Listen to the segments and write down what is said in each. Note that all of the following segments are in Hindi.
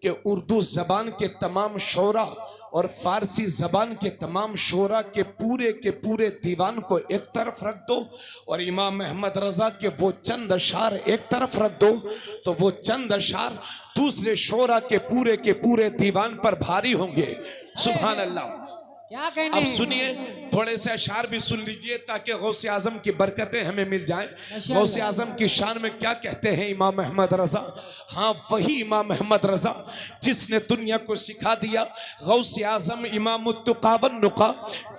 कि उर्दू जबान के तमाम शोरा और फारसी जबान के तमाम शोरा के पूरे दीवान को एक तरफ रख दो और इमाम अहमद रजा के वो चंद अशार एक तरफ रख दो, तो वो चंद अशार दूसरे शोरा के पूरे दीवान पर भारी होंगे। सुभान अल्लाह। क्या कहने। अब सुनिए, थोड़े से अशार भी सुन लीजिए ताकि गौसे आजम की बरकतें हमें मिल जाएं। गौसे आजम की शान में क्या कहते हैं इमाम अहमद रजा। हाँ, वही इमाम अहमद रजा जिसने दुनिया को सिखा दिया। गौसे आजम इमाम तुकावन नुका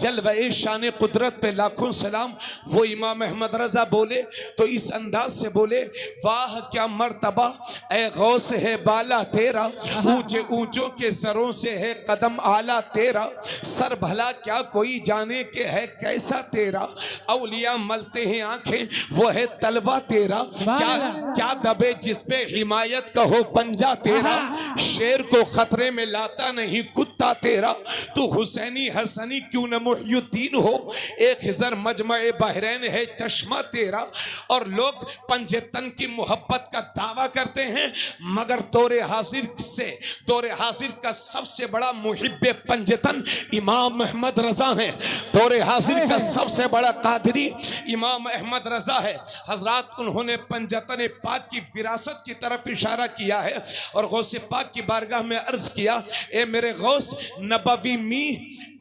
जलवे शान कुदरत पे लाखों सलाम। वो इमाम अहमद रजा बोले तो इस अंदाज से बोले, वाह क्या मर्तबा ए गौस है बाला तेरा, ऊंचे ऊंचों के सरों से है कदम आला तेरा, सर भला क्या कोई जाने के है कैसा तेरा, औलिया मलते हैं आंखें वो है तलवा तेरा, क्या दबे जिसपे हिमायत का हो पंजा तेरा, शेर को खतरे में लाता नहीं कुत्ता तेरा, तू हुसैनी हसनी क्यों न मुहियुद्दीन हो, एक हिजर मजमे बहरैन है चश्मा तेरा। और लोग पंजतन की मोहब्बत का दावा करते हैं मगर दौरे हाजिर का सबसे बड़ा मुहिब्बे पंजतन इमाम अहमद रजा है। दौरे हाजिर का सबसे बड़ा कादरी इमाम अहमद रजा है। हजरात, उन्होंने पंजतन पाक की विरासत की तरफ इशारा किया है और गौसे पाक की बारगाह में अर्ज किया, ए मेरे गौस नबवी मी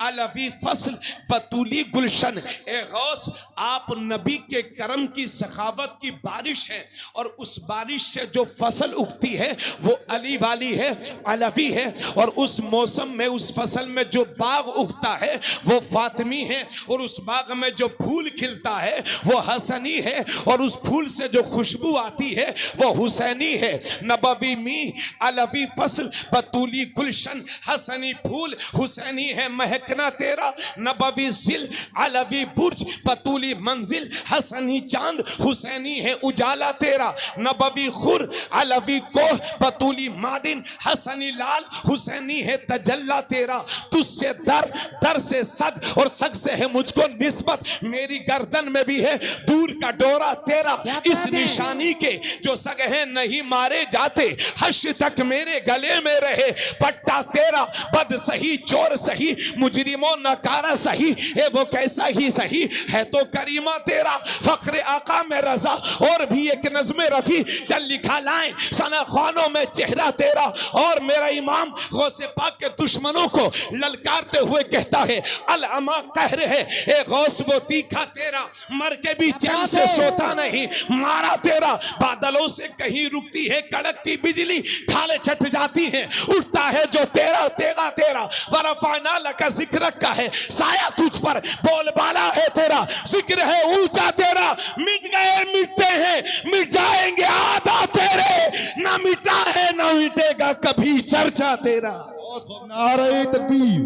अलवी फसल बतूली गुलशन, ए गौस आप नबी के करम की सखावत की बारिश है और उस बारिश से जो फसल उगती है वो अली वाली है, अलवी है, और उस मौसम में उस फसल में जो बाग उगता है वो फातिमी है, और उस बाग में जो फूल खिलता है वो हसनी है, और उस फूल से जो खुशबू आती है वो हुसैनी है। नबवी मी अलवी फसल बतूली गुलशन, हसनी फूल हुसैनी है महकना तेरा, नबवी जिल अलवी बुर्ज बतूली मंजिल, हसनी चांद हुसैनी है उजाला तेरा, नबवी खुर अलवी कोह बतूली मादिन, हसनी लाल हुसैनी है तजल्ला तेरा, तुझसे दर से सग और सग से है मुझको निस्बत, मेरी गर्दन में भी है दूर का डोरा तेरा, इस निशानी के जो सग हैं नहीं मारे जाते, हश तक मेरे गले में रहे पट्टा तेरा, बद सही चोर सही मुजरिमों नकारा सही, ए वो कैसा ही सही है तो करीमा तेरा, फख्र आका में रजा और भी एक नज़्म रफी चल लिखा लाएं सना खानों में चेहरा तेरा। और मेरा इमाम गौसे पाक के दुश्मनों को ललकारते हुए कहता है, अल अमा कहर है ए गौस वो तीखा तेरा, मर के भी चैन से सोता नहीं मारा तेरा, बादलों से कहीं रुकती है कड़कती बिजली, ढाले छट जाती है उठता है जो तेरा तेगा तेरा, वरफाना लका जिक्र का है साया तुझ पर बोलबाला है तेरा, जिक्र है ऊंचा तेरा, मिट गए मिटते हैं मिट जाएंगे आधा तेरे, ना मिटा है ना मिटेगा कभी चर्चा तेरा। नारे तकबीर,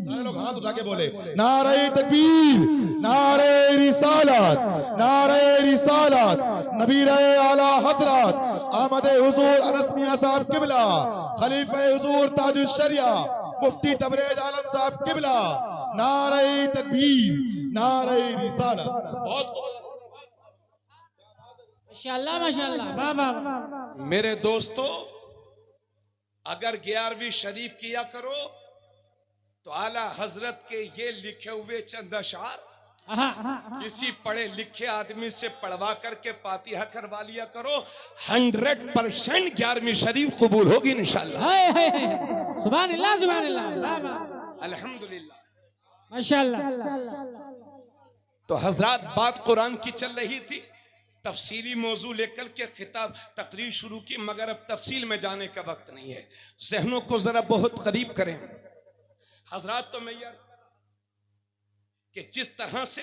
सारे लोग हाथ उठा के बोले नारे तकबीर, नारे रिसालत, नारे रिसालत, नबी रहे आला हजरत आमद हुजूर अनस मियां साहब किबला, खलीफा हुजूर ताजुल शरिया मुफ्ती तबरेज आलम साहब किबला, नारे तकबीर, नारे रिसालत। बहुत माशाल्लाह माशाल्लाह, वाह वाह। मेरे दोस्तों, अगर 11वीं शरीफ किया करो तो आला हजरत के ये लिखे हुए चंद अशार किसी पढ़े लिखे आदमी से पढ़वा करके फातिहा करवा लिया करो, 100% 11वीं शरीफ कबूल होगी इंशाल्लाह। सुभान अल्लाह सुभान अल्लाह, अल्हम्दुलिल्लाह माशाल्लाह। तो हजरात, बात कुरान की चल रही थी, तफसीली मौजू लेकर के खिताब तकरीर शुरू की, मगर अब तफसील में जाने का वक्त नहीं है, जहनों को जरा बहुत करीब करें। हजरात, तो मैं यार कि जिस तरह से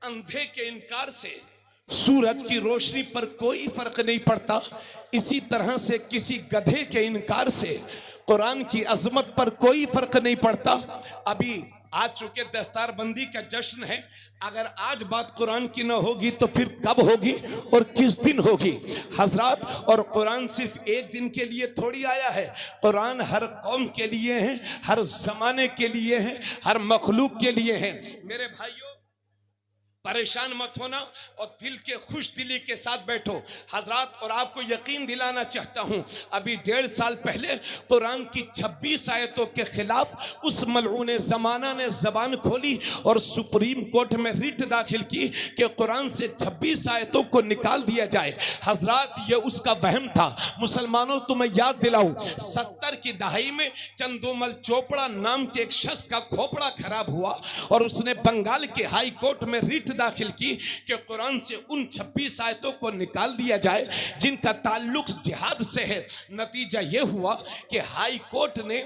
अंधे के इनकार से सूरज की रोशनी पर कोई फर्क नहीं पड़ता, इसी तरह से किसी गधे के इनकार से कुरान की अजमत पर कोई फर्क नहीं पड़ता। अभी आज चूंकि दस्तारबंदी का जश्न है, अगर आज बात कुरान की न होगी तो फिर कब होगी और किस दिन होगी हजरात। और कुरान सिर्फ एक दिन के लिए थोड़ी आया है, कुरान हर कौम के लिए है, हर जमाने के लिए है, हर मखलूक के लिए है। मेरे भाइयों, परेशान मत होना और दिल के खुश दिली के साथ बैठो हजरात। और आपको यकीन दिलाना चाहता हूं, अभी 1.5 साल पहले कुरान की 26 आयतों के खिलाफ उस मलऊन जमाना ने जबान खोली और सुप्रीम कोर्ट में रिट दाखिल की कि कुरान से 26 आयतों को निकाल दिया जाए। हजरात, ये उसका वहम था। मुसलमानों, तुम्हें याद दिलाऊं, 70 की दहाई में चंदूमल चोपड़ा नाम के एक शख्स का खोपड़ा खराब हुआ और उसने बंगाल के हाई कोर्ट में रिट दाखिल की कि कुरान से उन 26 आयतों को निकाल दिया जाए जिनका ताल्लुक जिहाद से है। नतीजा यह हुआ कि हाई कोर्ट ने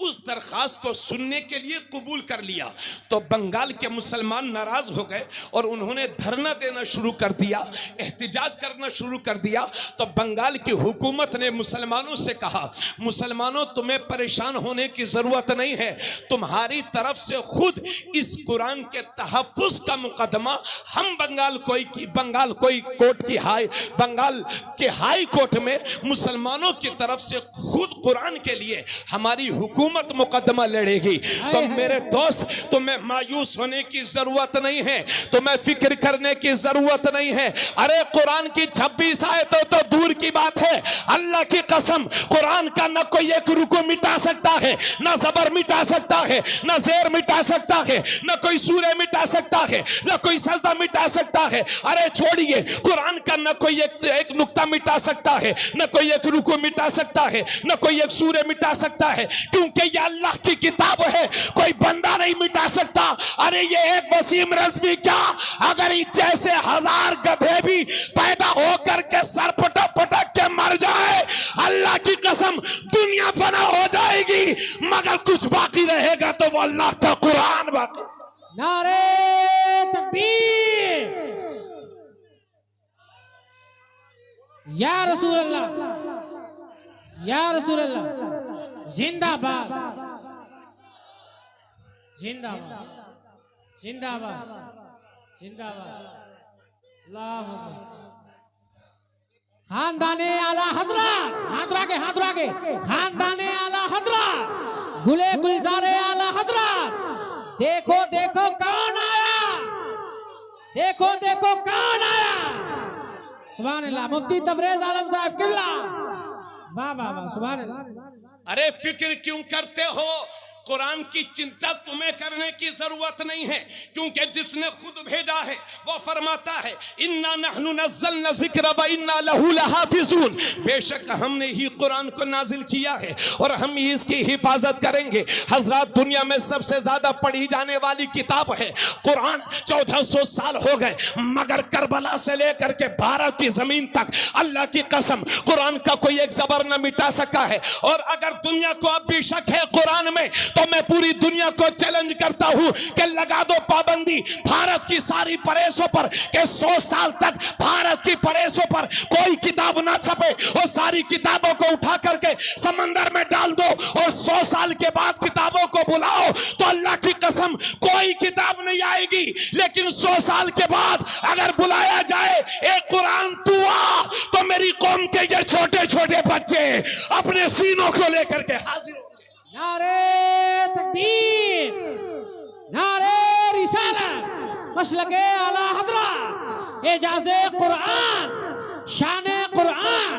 उस दरखास्त को सुनने के लिए कबूल कर लिया। तो बंगाल के मुसलमान नाराज हो गए और उन्होंने धरना देना शुरू कर दिया, एहतिजाज करना शुरू कर दिया। तो बंगाल की हुकूमत ने मुसलमानों से कहा, मुसलमानों, तुम्हें परेशान होने की जरूरत नहीं है, तुम्हारी तरफ से खुद इस कुरान के तहफ्फुज का मुकदमा हम बंगाल के हाई कोर्ट में मुसलमानों की तरफ से खुद कुरान के लिए हमारी हुकूमत मुकदमा लड़ेगी। तो मेरे दोस्त, तुम्हें मायूस होने की जरूरत नहीं है, तुम्हें फिक्र करने की जरूरत नहीं है। अरे कुरान की 26 आयतों तो दूर की बात है, अल्लाह की कसम कुरान का न कोई एक रुकू मिटा सकता है, न जबर मिटा सकता है, न जेर मिटा सकता है, न कोई सूरे मिटा सकता है, न कोई सजदा मिटा सकता है। अरे छोड़िए, कुरान का न कोई एक नुक्ता मिटा सकता है, न कोई एक रुकू मिटा सकता है, न कोई एक सूरे मिटा सकता है, क्योंकि ये अल्लाह की किताब है, कोई बंदा नहीं मिटा सकता। अरे ये एक वसीम रज़वी क्या, अगर जैसे 1000 गधे भी पैदा होकर के सर पटक पटक के मर जाए, अल्लाह की कसम दुनिया फना हो जाएगी, मगर कुछ बाकी रहेगा तो वो अल्लाह का कुरान बाकी। नारे तकबीर, या रसूल अल्लाह, या रसूल अल्लाह, जिंदाबाद, जिंदाबाद, जिंदाबाद, जिंदाबाद। अल्लाहु अकबर। खानदाने आला हजरत, हाथ उठा के, खानदाने आला हजरत, गुले गुलजारे आला हजरत, देखो देखो कौन आया, देखो देखो कौन आया। सुभान अल्लाह। मुफ्ती तबरेज आलम साहब किबला, वाह वाह वाह, सुभान अल्लाह। अरे फिक्र क्यों करते हो, कुरान की चिंता तुम्हें करने की जरूरत नहीं है, क्योंकि जिसने खुद भेजा है वो फरमाता है, इन्ना नहनु नज़्ज़लना ज़िक्र व इन्ना लहू लहाफ़िज़ून, बेशक हमने ही कुरान को नाजिल किया है और हम ही इसकी हिफाजत करेंगे। हजरात, दुनिया में सबसे ज्यादा पढ़ी जाने वाली किताब है कुरान। 1400 साल हो गए, मगर करबला से लेकर के भारत की जमीन तक अल्लाह की कसम कुरान का कोई एक जबर न मिटा सका है। और अगर दुनिया को अब भी शक है कुरान में, तो मैं पूरी दुनिया को चैलेंज करता हूं कि लगा दो पाबंदी भारत की सारी प्रेसों पर, कि 100 साल तक भारत की प्रेसों पर कोई किताब ना छपे। और सारी किताबों को उठा करके समंदर में डाल दो और 100 साल के बाद किताबों को बुलाओ, तो अल्लाह की कसम कोई किताब नहीं आएगी। लेकिन 100 साल के बाद अगर बुलाया जाए, एक कुरान तू आ, तो मेरी कौम के ये छोटे छोटे बच्चे अपने सीनों को लेकर के हाजिर हो। नारे तकबीर, नारे रिसालत, मसलके आला हजरत, एजाज़े कुरान, शाने कुरान,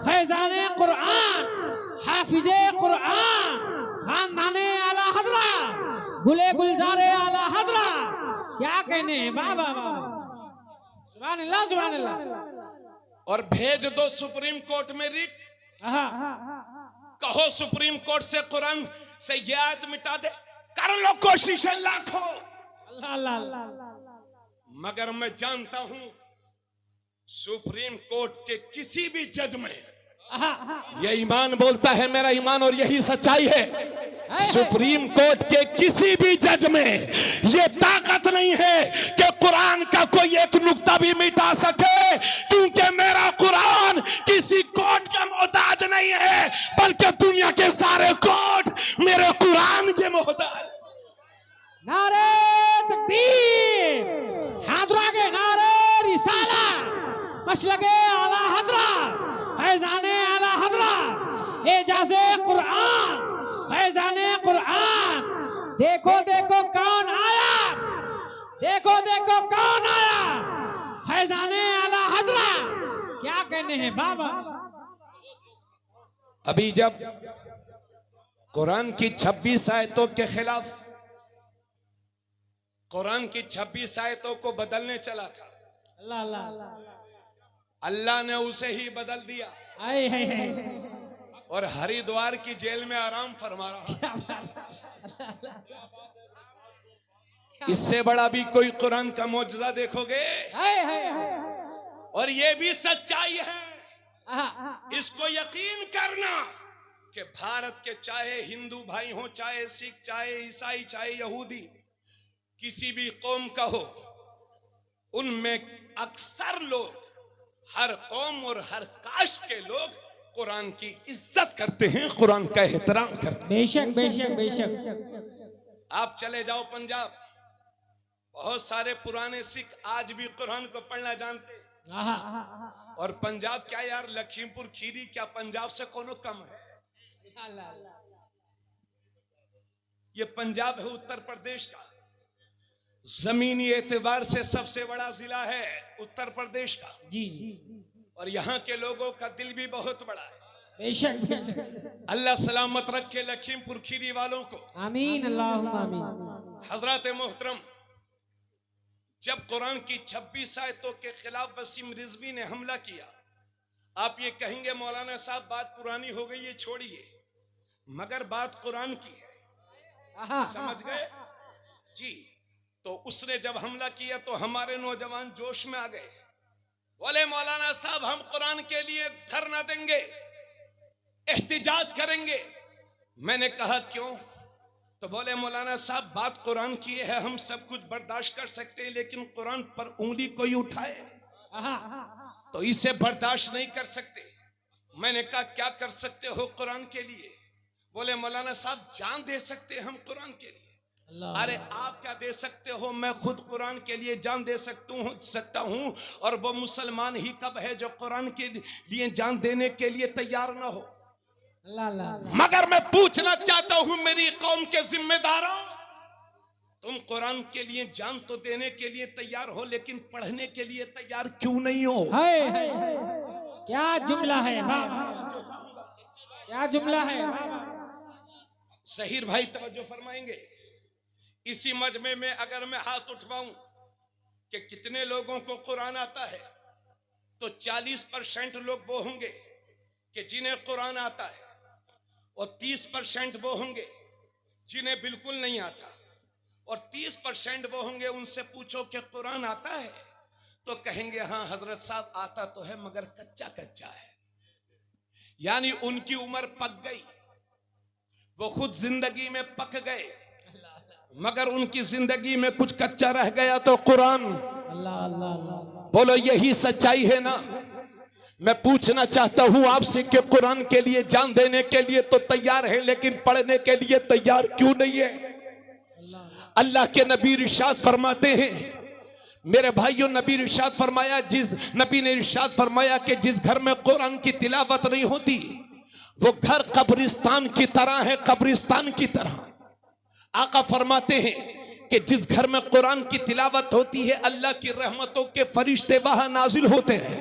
फैज़ाने कुरान, हाफिज़े कुरान, खानदाने आला हजरत, गुले गुलजारे आला हजरत। क्या कहने, वाह वाह वाह, सुभान अल्लाह, सुभान अल्लाह। और भेज दो सुप्रीम कोर्ट में रिट, कहो सुप्रीम कोर्ट से कुरान से ये आयत मिटा दे, कर लो कोशिशें लाखों, अल्लाह अल्लाह अल्लाह। मगर मैं जानता हूं सुप्रीम कोर्ट के किसी भी जज में ये ईमान बोलता है, मेरा ईमान, और यही सच्चाई है, सुप्रीम कोर्ट के किसी भी जज में ये ताकत नहीं है कि कुरान का कोई एक नुक्ता भी मिटा सके, क्योंकि मेरा कुरान किसी कोर्ट का मोहताज नहीं है, बल्कि दुनिया के सारे कोर्ट मेरे कुरान के मोहताज। नारे तकबीर, हाथ उठाके, नारे रिसाला, मसलके आला हजरत, फैज़ाने आला हजरत, एजाज़े कुरान, फैज़ाने कुरान, देखो देखो कौन आया। देखो देखो कौन आया, फैजाने आला हजरा। क्या कहने हैं बाबा। अभी जब कुरान की 26 आयतों के खिलाफ, कुरान की 26 आयतों को बदलने चला था, अल्लाह अल्लाह, अल्लाह ने उसे ही बदल दिया आए है और हरिद्वार की जेल में आराम फरमा रहा। इससे बड़ा भी कोई कुरान का मौजज़ा देखोगे? और ये भी सच्चाई है, इसको यकीन करना कि भारत के चाहे हिंदू भाई हो, चाहे सिख, चाहे ईसाई, चाहे यहूदी, किसी भी कौम का हो, उनमें अक्सर लोग, हर कौम और हर कास्ट के लोग कुरान की इज्जत करते हैं, कुरान का एहतराम करते हैं। बेशक बेशक बेशक। आप चले जाओ पंजाब, बहुत सारे पुराने सिख आज भी कुरान को पढ़ना जानते हैं। और पंजाब क्या यार, लखीमपुर खीरी क्या पंजाब से कोनो कम है? ये पंजाब है उत्तर प्रदेश का, जमीनी एतबार से सबसे बड़ा जिला है उत्तर प्रदेश का जी। और यहाँ के लोगों का दिल भी बहुत बड़ा है। बेशक बेशक। अल्लाह सलामत रखे लखीमपुर खीरी वालों को, आमीन अल्लाहुम्मा आमीन। हजरत मोहतरम, जब कुरान की 26 आयतों के खिलाफ वसीम रिजवी ने हमला किया, आप ये कहेंगे मौलाना साहब बात पुरानी हो गई, ये छोड़िए, मगर बात कुरान की है, समझ गए जी। तो उसने जब हमला किया तो हमारे नौजवान जोश में आ गए, बोले मौलाना साहब हम कुरान के लिए धरना देंगे, एहतिजाज करेंगे। मैंने कहा क्यों? तो बोले मौलाना साहब बात कुरान की है, हम सब कुछ बर्दाश्त कर सकते हैं, लेकिन कुरान पर उंगली कोई उठाए तो इसे बर्दाश्त नहीं कर सकते। मैंने कहा क्या कर सकते हो कुरान के लिए? बोले मौलाना साहब जान दे सकते हैं हम कुरान के लिए। अरे आप क्या दे सकते हो, मैं खुद कुरान के लिए जान दे सकता हूँ। और वो मुसलमान ही कब है जो कुरान के लिए जान देने के लिए तैयार ना हो। मगर मैं पूछना चाहता हूँ मेरी कौम के जिम्मेदारों, तुम कुरान के लिए जान तो देने के लिए तैयार हो, लेकिन पढ़ने के लिए तैयार क्यों नहीं हो? क्या जुमला है बाबा, क्या जुमला है। शहीर भाई तवज्जो फरमाएंगे। इसी मजमे में अगर मैं हाथ उठवाऊं कि कितने लोगों को कुरान आता है, तो 40% लोग वो होंगे कि जिन्हें कुरान आता है, और 30% वो होंगे जिन्हें बिल्कुल नहीं आता, और 30% वो होंगे उनसे पूछो कि कुरान आता है तो कहेंगे हाँ हजरत साहब आता तो है मगर कच्चा कच्चा है। यानी उनकी उम्र पक गई, वो खुद जिंदगी में पक गए, मगर उनकी जिंदगी में कुछ कच्चा रह गया तो कुरान। बोलो यही सच्चाई है ना? मैं पूछना चाहता हूं आपसे कि कुरान के लिए जान देने के लिए तो तैयार है, लेकिन पढ़ने के लिए तैयार क्यों नहीं है? अल्लाह के नबी इरशाद फरमाते हैं, मेरे भाइयों, नबी इरशाद फरमाया, नबी ने इरशाद फरमाया कि जिस घर में कुरान की तिलावत नहीं होती वो घर कब्रिस्तान की तरह है, कब्रिस्तान की तरह। आका फरमाते हैं कि जिस घर में कुरान की तिलावत होती है अल्लाह की रहमतों के फरिश्ते वहां नाजिल होते हैं,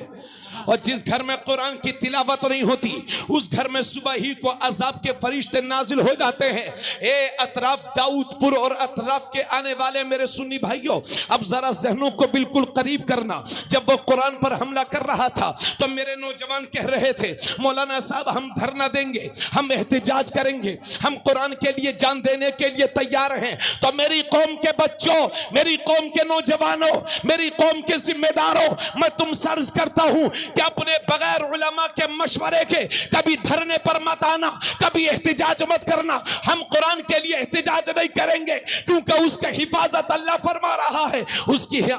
और जिस घर में कुरान की तिलावत नहीं होती उस घर में सुबह ही को अजाब के फरिश्ते नाजिल हो जाते हैं। ए अतराफ दाऊदपुर और अतराफ के आने वाले मेरे सुन्नी भाइयों, अब जरा जहनों को बिल्कुल करीब करना। जब वो कुरान पर हमला कर रहा था तो मेरे नौजवान कह रहे थे मौलाना साहब हम धरना देंगे, हम एहतिजाज करेंगे, हम कुरान के लिए जान देने के लिए तैयार हैं। तो मेरी कौम के बच्चों, मेरी कौम के नौजवानों, मेरी कौम के जिम्मेदारों, मैं तुमसे अर्ज करता हूं कि अपने बगैर उलमा के मशवरे के कभी धरने पर मत आना, कभी एहतिजाज मत करना। हम कुरान के लिए एहतिजाज नहीं करेंगे क्योंकि उसका हिफाजत अल्लाह फरमा रहा है,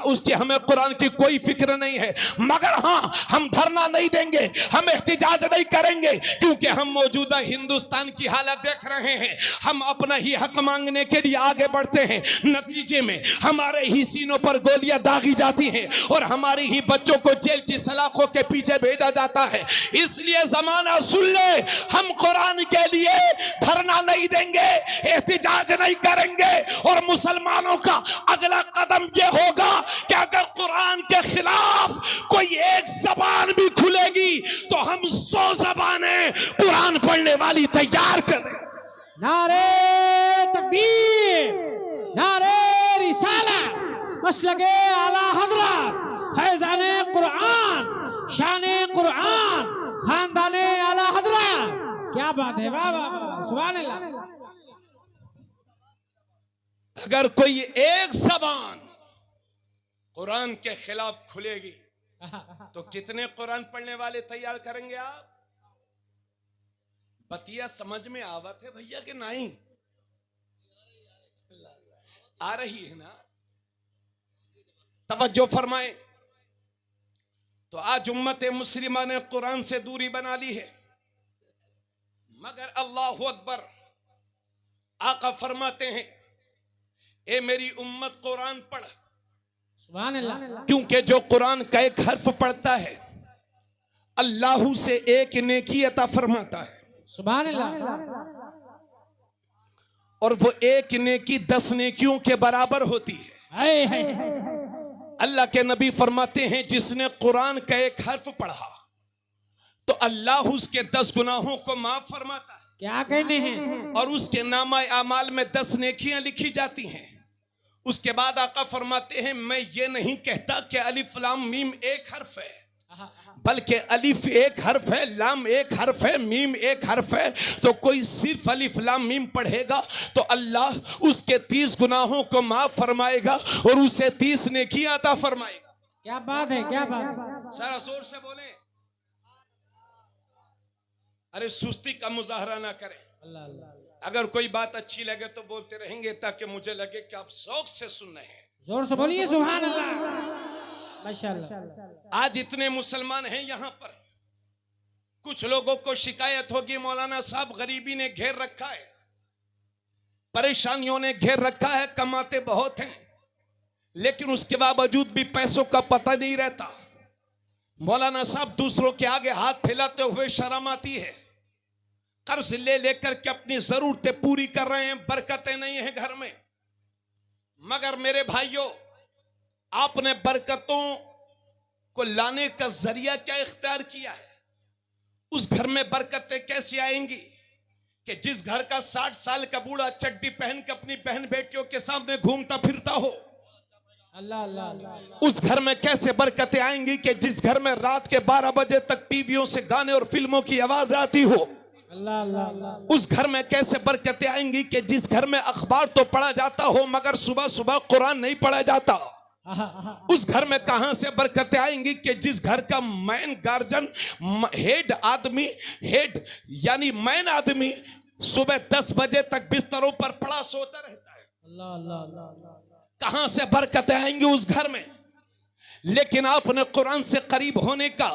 उसकी हमें कुरान की कोई फिक्र नहीं है। मगर हाँ, हम धरना नहीं देंगे, हम एहतिजाज नहीं करेंगे क्योंकि हम मौजूदा हिंदुस्तान की हालत देख रहे हैं। हम अपना ही हक मांगने के लिए आगे बढ़ते हैं, नतीजे में हमारे ही सीनों पर गोलियां दागी जाती हैं और हमारे ही बच्चों को जेल की सलाखों के के पीछे भेजा जाता है। इसलिए जमाना सुन ले, हम कुरान के लिए धरना नहीं देंगे, एहतिजाज नहीं करेंगे। और मुसलमानों का अगला कदम यह होगा कि अगर कुरान के खिलाफ कोई एक जबान भी खुलेगी तो हम 100 जबानें कुरान पढ़ने वाली तैयार करें। नारे तकबीर, नारे रिसाला, मसलके आला हजरत, फैजाने कुरान, शाने कुरान, खानदाने आला हजरत। क्या बात है, वाह वाह वाह, सुभान अल्लाह। अगर कोई एक जबान कुरान के खिलाफ खुलेगी तो कितने कुरान पढ़ने वाले तैयार करेंगे आप? बतिया समझ में आवत है भैया कि नहीं? आ रही है ना? तवज्जो फरमाए। तो आज उम्मत मुस्लिमा ने कुरान से दूरी बना ली है, मगर अल्लाहु अकबर, आका फरमाते हैं ए मेरी उम्मत कुरान पढ़, सुभान अल्लाह। क्योंकि जो कुरान का एक हर्फ पढ़ता है अल्लाह से एक नेकी अता फरमाता है, सुभान अल्लाह। और वो एक नेकी 10 नेकियों के बराबर होती है। हाय हाय, अल्लाह के नबी फरमाते हैं जिसने कुरान का एक हर्फ पढ़ा तो अल्लाह उसके 10 गुनाहों को माफ फरमाता है। क्या कहने हैं? और उसके नामा अमाल में 10 नेकियां लिखी जाती हैं। उसके बाद आका फरमाते हैं मैं ये नहीं कहता कि अलिफ लाम मीम एक हर्फ है, बल्कि अलिफ एक हर्फ है, लाम एक हर्फ है, मीम एक हर्फ है। तो कोई सिर्फ अलिफ लाम मीम पढ़ेगा तो अल्लाह उसके 30 गुनाहों को माफ फरमाएगा और उसे 30 नेकियां अता फरमाएगा। क्या बात है, क्या बात है। सारा जोर से बोले, अरे सुस्ती का मुजाहरा ना करें। अल्लाह अल्लाह। अगर कोई बात अच्छी लगे तो बोलते रहेंगे ताकि मुझे लगे कि आप शौक से सुन रहे हैं। जोर से बोलिए सुभान अल्लाह, माशाअल्लाह। आज इतने मुसलमान हैं यहाँ पर, कुछ लोगों को शिकायत होगी मौलाना साहब गरीबी ने घेर रखा है, परेशानियों ने घेर रखा है, कमाते बहुत हैं लेकिन उसके बावजूद भी पैसों का पता नहीं रहता। मौलाना साहब दूसरों के आगे हाथ फैलाते हुए शर्म आती है, कर्ज ले लेकर के अपनी जरूरतें पूरी कर रहे हैं, बरकतें नहीं है घर में। मगर मेरे भाइयों, आपने बरकतों को लाने का जरिया क्या इख्तियार किया है? उस घर में बरकतें कैसे आएंगी कि जिस घर का 60 साल का बूढ़ा चड्डी पहन के अपनी बहन बेटियों के सामने घूमता फिरता हो? अल्लाह अल्लाह अल्लाह। उस घर में कैसे बरकतें आएंगी कि जिस घर में रात के 12 बजे तक टीवियों से गाने और फिल्मों की आवाज आती हो? अल्लाह अल्लाह अल्लाह। उस घर में कैसे बरकतें आएंगी कि जिस घर में अखबार तो पढ़ा जाता हो मगर सुबह सुबह कुरान नहीं पढ़ा जाता? उस घर में कहां से बरकतें आएंगी कि जिस घर का मैन गार्जियन, हेड यानी मैन आदमी सुबह 10 बजे तक बिस्तरों पर पड़ा सोता रहता है? अल्लाह अल्लाह अल्लाह। कहां से बरकतें आएंगी उस घर में? लेकिन आपने कुरान से करीब होने का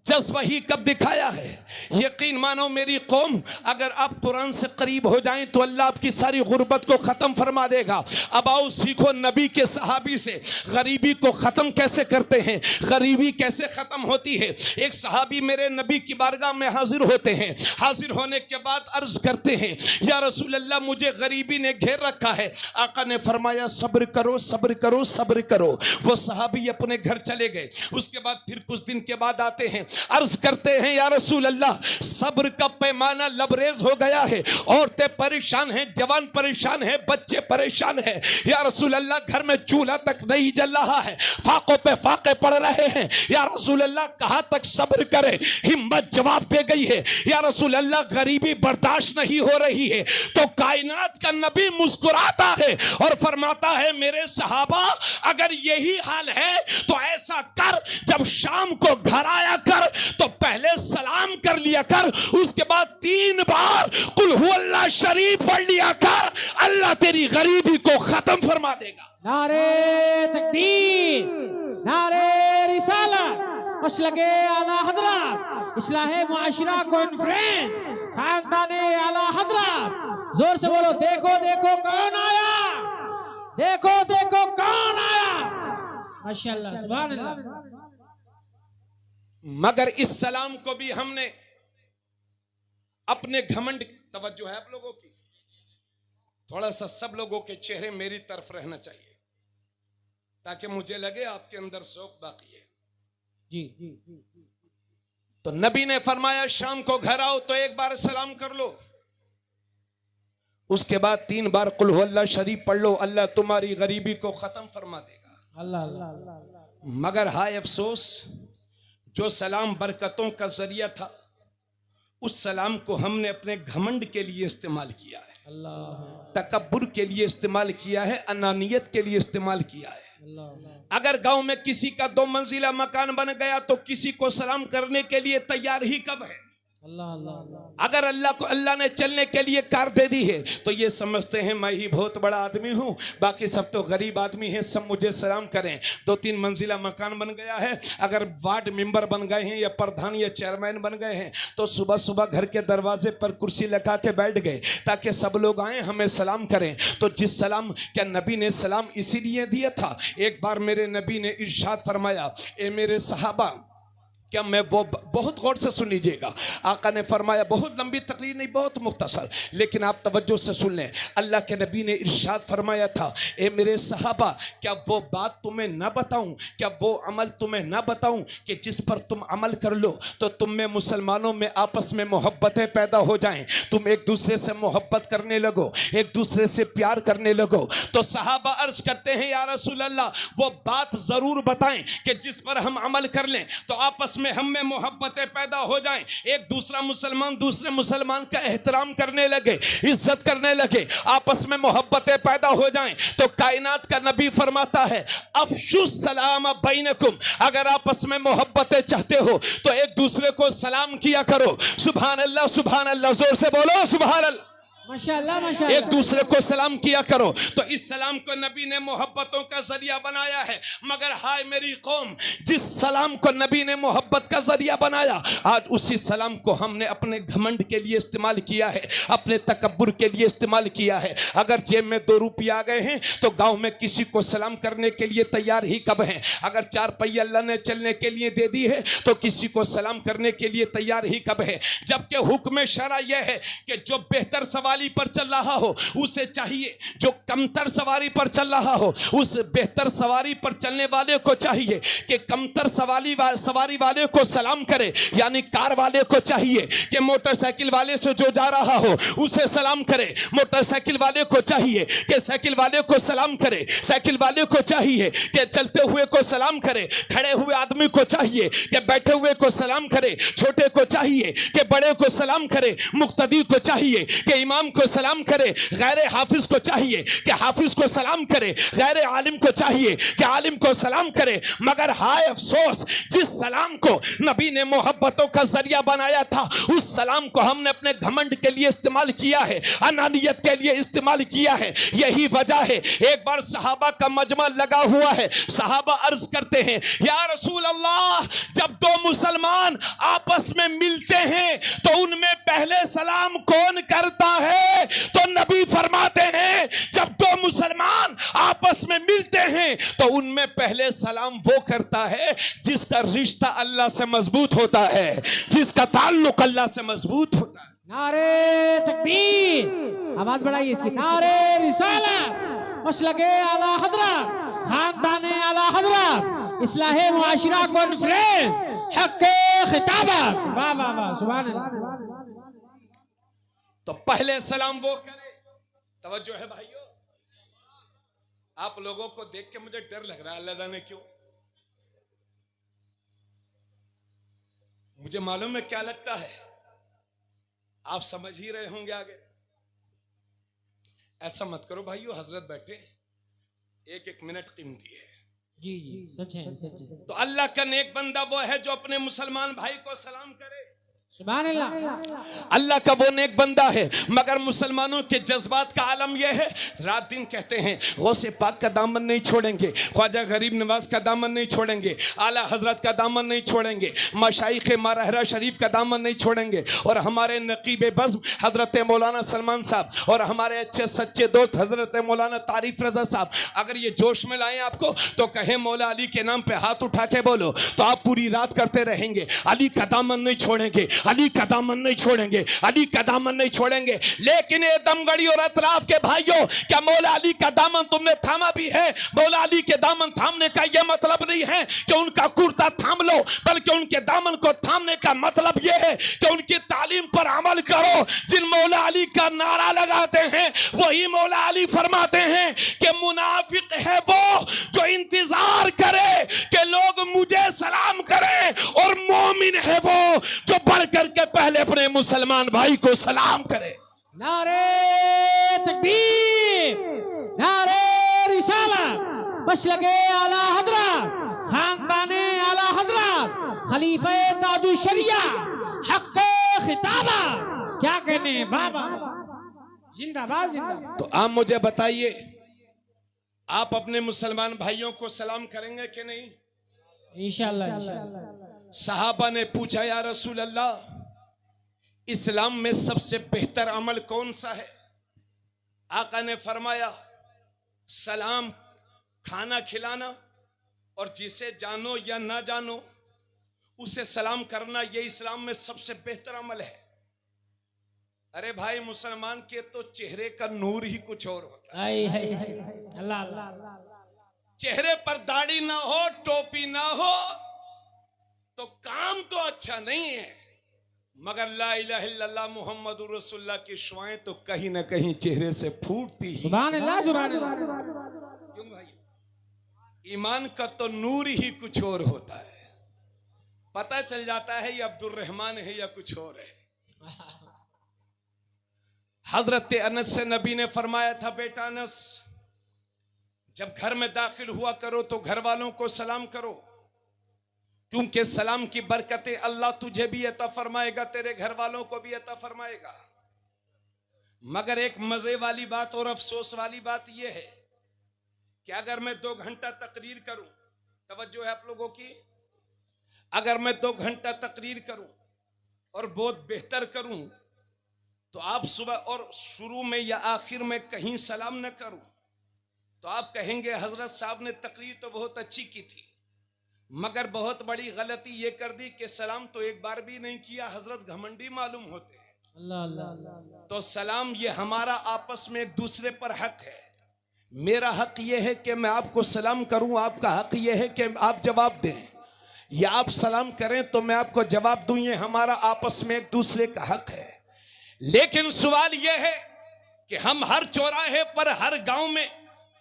जज्बा ही कब दिखाया है? यकीन मानो मेरी कौम, अगर आप कुरान से करीब हो जाएं तो अल्लाह आपकी सारी गुर्बत को खत्म फरमा देगा। अब आओ सीखो नबी के सहाबी से गरीबी को खत्म कैसे करते हैं, गरीबी कैसे खत्म होती है। एक सहाबी मेरे नबी की बारगाह में हाजिर होते हैं, हाजिर होने के बाद अर्ज करते हैं या रसूल अल्लाह मुझे गरीबी ने घेर रखा है। आका ने फरमाया सब्र करो सब्र करो सब्र करो। वो सहाबी अपने घर चले गए। उसके बाद फिर कुछ दिन के बाद आते हैं, अर्ज करते हैं या रसूल अल्लाह सब्र का पैमाना लबरेज हो गया है, औरतें परेशान हैं, जवान परेशान हैं, बच्चे परेशान हैं। या रसूल अल्लाह घर में चूल्हा तक नहीं जल रहा है, फाकों पे फाके पड़ रहे हैं। या रसूल अल्लाह कहां तक सब्र करे? हिम्मत जवाब दे गई है या रसूल अल्लाह गरीबी बर्दाश्त नहीं हो रही है। तो कायनात का नबी मुस्कुराता है और फरमाता है मेरे सहाबा अगर यही हाल है तो ऐसा कर, जब शाम को घर आया कर तो पहले सलाम कर लिया कर, उसके बाद 3 बार कुल हुवल्लाह शरीफ पढ़ लिया कर, अल्लाह तेरी गरीबी को खत्म फरमा देगा। नारे तकबीर, नारे रिसालत, मसलके आला हजरत, इस्लाहे मुआशिरा कॉन्फ्रेंस, खानदाने आला हजरत। जोर से बोलो, देखो देखो कौन आया, देखो देखो कौन आया। माशाअल्लाह, सुभान अल्लाह। मगर इस सलाम को भी हमने अपने घमंड, तवज्जो है आप लोगों की, थोड़ा सा सब लोगों के चेहरे मेरी तरफ रहना चाहिए ताकि मुझे लगे आपके अंदर शौक बाकी है। जी तो नबी ने फरमाया शाम को घर आओ तो एक बार सलाम कर लो, उसके बाद 3 बार कुल हुवल्लाह शरीफ पढ़ लो, अल्लाह तुम्हारी गरीबी को खत्म फरमा देगा। अल्लाह अल्लाह। मगर हाय अफसोस, जो सलाम बरकतों का जरिया था उस सलाम को हमने अपने घमंड के लिए इस्तेमाल किया है, अल्लाह तकब्बुर के लिए इस्तेमाल किया है, अनानियत के लिए इस्तेमाल किया है। अल्लाह। अगर गांव में किसी का 2 मंजिला मकान बन गया तो किसी को सलाम करने के लिए तैयार ही कब है? अल्लाह अल्लाह। अगर अल्लाह ने चलने के लिए कार दे दी है तो ये समझते हैं मैं ही बहुत बड़ा आदमी हूं, बाकी सब तो गरीब आदमी हैं, सब मुझे सलाम करें। 2-3 मंजिला मकान बन गया है, अगर वार्ड मेंबर बन गए हैं या प्रधान या चेयरमैन बन गए हैं तो सुबह सुबह घर के दरवाजे पर कुर्सी लगा के बैठ गए ताकि सब लोग आए हमें सलाम करें। तो जिस सलाम, क्या नबी ने सलाम इसीलिए दिया था? एक बार मेरे नबी ने इरशाद फरमाया, ए मेरे सहाबा, क्या मैं वो, बहुत गौर से सुन लीजिएगा, आका ने फरमाया, बहुत लंबी तकरीर नहीं, बहुत मुख्तसर, लेकिन आप तवज्जो से सुन लें। अल्लाह के नबी ने इरशाद फरमाया था, ए मेरे सहाबा, क्या वो बात तुम्हें ना बताऊं, क्या वो अमल तुम्हें ना बताऊं कि जिस पर तुम अमल कर लो तो तुम में मुसलमानों में आपस में मोहब्बतें पैदा हो जाएं, तुम एक दूसरे से मोहब्बत करने लगो, एक दूसरे से प्यार करने लगो। तो सहाबा अर्ज करते हैं, या रसूल अल्लाह, वो बात जरूर बताएं कि जिस पर हम अमल कर लें तो आपस में हम में मोहब्बतें पैदा हो जाएं, एक दूसरा मुसलमान दूसरे मुसलमान का एहतराम करने लगे, इज्जत करने लगे, आपस में मोहब्बतें पैदा हो जाएं। तो कायनात का नबी फरमाता है, अफशु सलाम बैनकुम, अगर आपस में मोहब्बतें चाहते हो तो एक दूसरे को सलाम किया करो। सुभान अल्लाह, सुभान अल्लाह, जोर से बोलो सुभान अल्लाह। माशाअल्लाह माशाअल्लाह। एक दूसरे को सलाम किया करो। तो इस सलाम को नबी ने मोहब्बतों का जरिया बनाया है। मगर हाय मेरी कौम, जिस सलाम को नबी ने मोहब्बत का जरिया बनाया, आज उसी सलाम को हमने अपने घमंड के लिए इस्तेमाल किया है, अपने तकब्बुर के लिए इस्तेमाल किया है। अगर जेब में 2 रुपये आ गए हैं तो गांव में किसी को सलाम करने के लिए तैयार ही कब हैं? अगर 4 पहिया अल्लाह ने चलने के लिए दे दी है तो किसी को सलाम करने के लिए तैयार ही कब है? जबकि हुक्म शरा यह है कि जो बेहतर सवारी पर चल रहा हो उसे चाहिए, जो कमतर सवारी पर चल रहा हो उस बेहतर सवारी पर चलने वाले को चाहिए कि कमतर सवारी वाले को सलाम करे, यानी कार वाले को चाहिए कि मोटरसाइकिल वाले से जो जा रहा हो उसे सलाम करे, मोटरसाइकिल वाले को चाहिए कि साइकिल वाले को सलाम करे, साइकिल वाले को चाहिए कि चलते हुए को सलाम करे, खड़े हुए आदमी को चाहिए कि बैठे हुए को सलाम करे, छोटे को चाहिए कि बड़े को सलाम करे, मुक्तदी को चाहिए कि इमाम को सलाम करे, गैर हाफिज को चाहिए कि हाफिज को सलाम करे, गैर आलिम को चाहिए कि आलिम को सलाम करे। मगर हाय अफसोस, जिस सलाम को नबी ने मोहब्बतों का जरिया बनाया था उस सलाम को हमने अपने घमंड के लिए इस्तेमाल किया है, अनानियत के लिए इस्तेमाल किया है। यही वजह है, एक बार सहाबा का मजमा लगा हुआ है, सहाबा अर्ज करते हैं, या रसूल अल्लाह, जब 2 मुसलमान आपस में मिलते हैं तो उनमें पहले सलाम कौन करता है? तो नबी फरमाते हैं, जब 2 मुसलमान आपस में मिलते हैं तो उनमें पहले सलाम वो करता है जिसका रिश्ता अल्लाह से मजबूत होता है, जिसका ताल्लुक अल्लाह से मजबूत होता है। नारे तकबीर, आवाज बढ़ाइए इसकी, नारे रिसालत, मसलके आला हजरत, खानदाने आला हजरत, इस्लाहे मुआशिरा कॉन्फ्रेंस, हक़ खिताबत। वाह वाह वाह, सुभान अल्लाह। तो पहले सलाम वो करे। तवज्जो है भाइयों, आप लोगों को देख के मुझे डर लग रहा है, अल्लाह जाने क्यों। मुझे मालूम है क्या लगता है, आप समझ ही रहे होंगे आगे। ऐसा मत करो भाइयों, हजरत बैठे, 1-1 मिनट कीमती है। जी जी, सच है सच है। तो अल्लाह का नेक बंदा वो है जो अपने मुसलमान भाई को सलाम करे। सुभान अल्लाह। अल्लाह का वो नेक बंदा है। मगर मुसलमानों के जज्बात का आलम यह है, रात दिन कहते हैं गौसे पाक का दामन नहीं छोड़ेंगे, ख्वाजा गरीब नवाज का दामन नहीं छोड़ेंगे, आला हजरत का दामन नहीं छोड़ेंगे, मशाइख मारहरा शरीफ का दामन नहीं छोड़ेंगे, और हमारे नकीब बज़्म हजरत मौलाना सलमान साहब और हमारे अच्छे सच्चे दोस्त हजरत मौलाना तारिफ रजा साहब अगर ये जोश में लाएं आपको तो कहें मौला अली के नाम पे हाथ उठा के बोलो तो आप पूरी रात करते रहेंगे। अली का दामन नहीं छोड़ेंगे, अली का दामन नहीं छोड़ेंगे, अली का दामन नहीं छोड़ेंगे। लेकिन ये दमगढ़ी और अतराफ के भाइयों, क्या मौला अली का दामन तुमने थामा भी है? मौला अली के दामन थामने का यह मतलब नहीं है कि उनका कुर्ता थाम लो, बल्कि उनके दामन को थामने का मतलब यह है कि उनकी तालीम पर अमल करो। जिन मौला अली का नारा लगाते हैं वही मौला अली फरमाते हैं कि मुनाफिक है वो जो इंतजार करे कि लोग मुझे सलाम करें, और मोमिन है वो जो बढ़ करके पहले अपने मुसलमान भाई को सलाम करे। नारे तकबीर, नारे रिसालत, मसलके आला हजरत, खानदाने आला हजरत, खलीफे ताजु शरिया, हक़्क़े खिताबा। क्या कहने हैं बाबा, जिंदाबाद जिंदाबाद। तो आप मुझे बताइए, आप अपने मुसलमान भाइयों को सलाम करेंगे कि नहीं? इंशाअल्लाह इंशाअल्लाह। सहाबा ने पूछा या रसूल अल्लाह, इस्लाम में सबसे बेहतर अमल कौन सा है? आका ने फरमाया सलाम, खाना खिलाना, और जिसे जानो या ना जानो उसे सलाम करना, ये इस्लाम में सबसे बेहतर अमल है। अरे भाई, मुसलमान के तो चेहरे का नूर ही कुछ और होता है। अल्लाह अल्लाह। चेहरे पर दाढ़ी ना हो, टोपी ना हो तो काम तो अच्छा नहीं है, मगर ला इलाहा इल्लल्लाह मुहम्मदुर रसूलुल्लाह की शुआएं तो कहीं ना कहीं चेहरे से फूटती ही। सुभान अल्लाह सुभान अल्लाह। क्यों भाई? ईमान का तो नूर ही कुछ और होता है, पता चल जाता है ये अब्दुल रहमान है या कुछ और है। हजरत अनस से नबी ने फरमाया था, बेटा अनस, जब घर में दाखिल हुआ करो तो घर वालों को सलाम करो, क्योंकि सलाम की बरकतें अल्लाह तुझे भी अता फरमाएगा, तेरे घर वालों को भी अता फरमाएगा। मगर एक मजे वाली बात और अफसोस वाली बात यह है कि अगर मैं 2 घंटा तकरीर करूं, तवज्जो है आप लोगों की, अगर मैं 2 घंटा तकरीर करूं और बहुत बेहतर करूं तो आप सुबह और शुरू में या आखिर में कहीं सलाम न करूं तो आप कहेंगे हजरत साहब ने तकरीर तो बहुत अच्छी की थी, मगर बहुत बड़ी गलती ये कर दी कि सलाम तो एक बार भी नहीं किया, हजरत घमंडी मालूम होते हैं। अल्लाह अल्लाह। तो सलाम ये हमारा आपस में एक दूसरे पर हक है। मेरा हक ये है कि मैं आपको सलाम करूं, आपका हक ये है कि आप जवाब दें, या आप सलाम करें तो मैं आपको जवाब दूं, ये हमारा आपस में एक दूसरे का हक है। लेकिन सवाल यह है कि हम हर चौराहे पर, हर गांव में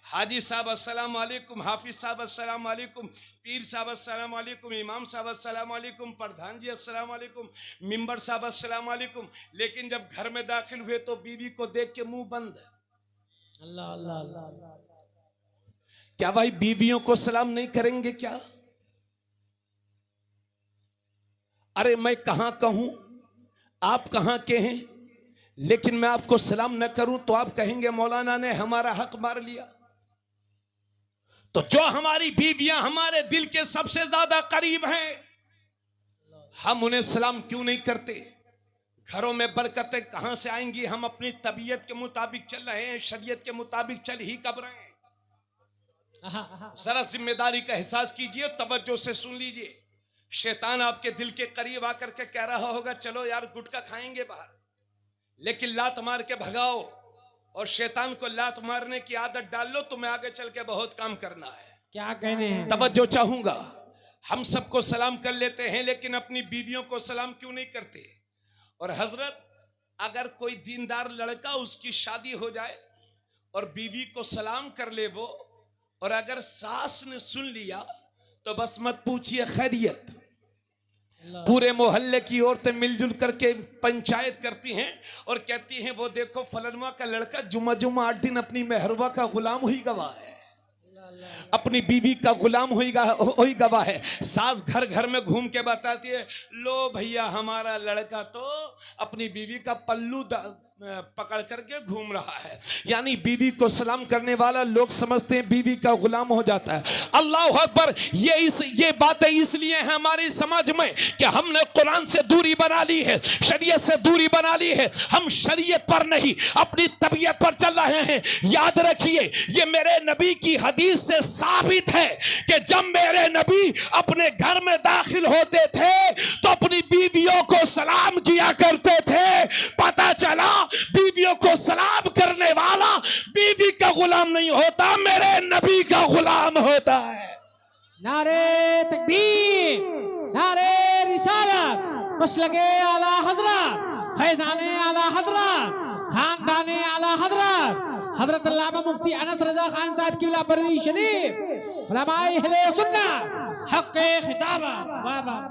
हाजी साहब अस्सलाम वालेकुम, हाफिज साहब अस्सलाम वालेकुम, पीर साहब अस्सलाम वालेकुम, इमाम साहब अस्सलाम वालेकुम, प्रधान जी अस्सलाम वालेकुम, मिंबर साहब अस्सलाम वालेकुम, लेकिन जब घर में दाखिल हुए तो बीवी को देख के मुंह बंद। अल्लाह अल्लाह अल्लाह। क्या भाई बीवियों को सलाम नहीं करेंगे क्या? अरे मैं कहां कहूं, आप कहां के हैं, लेकिन मैं आपको सलाम न करूं तो आप कहेंगे मौलाना ने हमारा हक मार लिया। तो जो हमारी बीवियां हमारे दिल के सबसे ज्यादा करीब हैं, हम उन्हें सलाम क्यों नहीं करते? घरों में बरकतें कहां से आएंगी? हम अपनी तबीयत के मुताबिक चल रहे हैं, शरीयत के मुताबिक चल ही कब रहे हैं? जरा जिम्मेदारी का एहसास कीजिए, तवज्जो से सुन लीजिए। शैतान आपके दिल के करीब आकर के कह रहा होगा चलो यार गुटखा खाएंगे बाहर, लेकिन लात मार के भगाओ और शैतान को लात मारने की आदत डाल लो, तुम्हें आगे चल के बहुत काम करना है। क्या कहने हैं? तवज्जो चाहूंगा। हम सबको सलाम कर लेते हैं, लेकिन अपनी बीवियों को सलाम क्यों नहीं करते? और हजरत, अगर कोई दीनदार लड़का, उसकी शादी हो जाए और बीवी को सलाम कर ले वो, और अगर सास ने सुन लिया तो बस मत पूछिए खैरियत। पूरे मोहल्ले की औरतें मिलजुल करके पंचायत करती हैं और कहती हैं वो देखो फलनवा का लड़का जुमा 8 दिन अपनी मेहरबा का गुलाम हुई गवा है। अपनी बीवी का गुलाम होई गवा है। सास घर घर में घूम के बताती है, लो भैया हमारा लड़का तो अपनी बीवी का पल्लू पकड़ करके घूम रहा है। यानी बीवी को सलाम करने वाला लोग समझते हैं बीवी का गुलाम हो जाता है। अल्लाह अकबर। ये बातें इसलिए हैं हमारे समाज में कि हमने कुरान से दूरी बना ली है, शरीयत से दूरी बना ली है। हम शरीयत पर नहीं अपनी तबीयत पर चल रहे हैं। याद रखिए, ये मेरे नबी की हदीस से साबित है कि जब मेरे नबी अपने घर में दाखिल होते थे तो अपनी बीवियों को सलाम किया करते थे। पता चला बीवियों को सलाम करने वाला बीवी का गुलाम नहीं होता, मेरे नबी का गुलाम होता है। नारे तकबीर, नारे रिसालत, मसलके आला हजरत, फैजाने आला हजरत, खानदाने आला हजरत, हजरत अल्लामा मुफ्ती अनस रजा खान साहब की बरेली शरीफ, उलमाए अहले सुन्नत, हक़्क़े खिताबा। वाह वाह।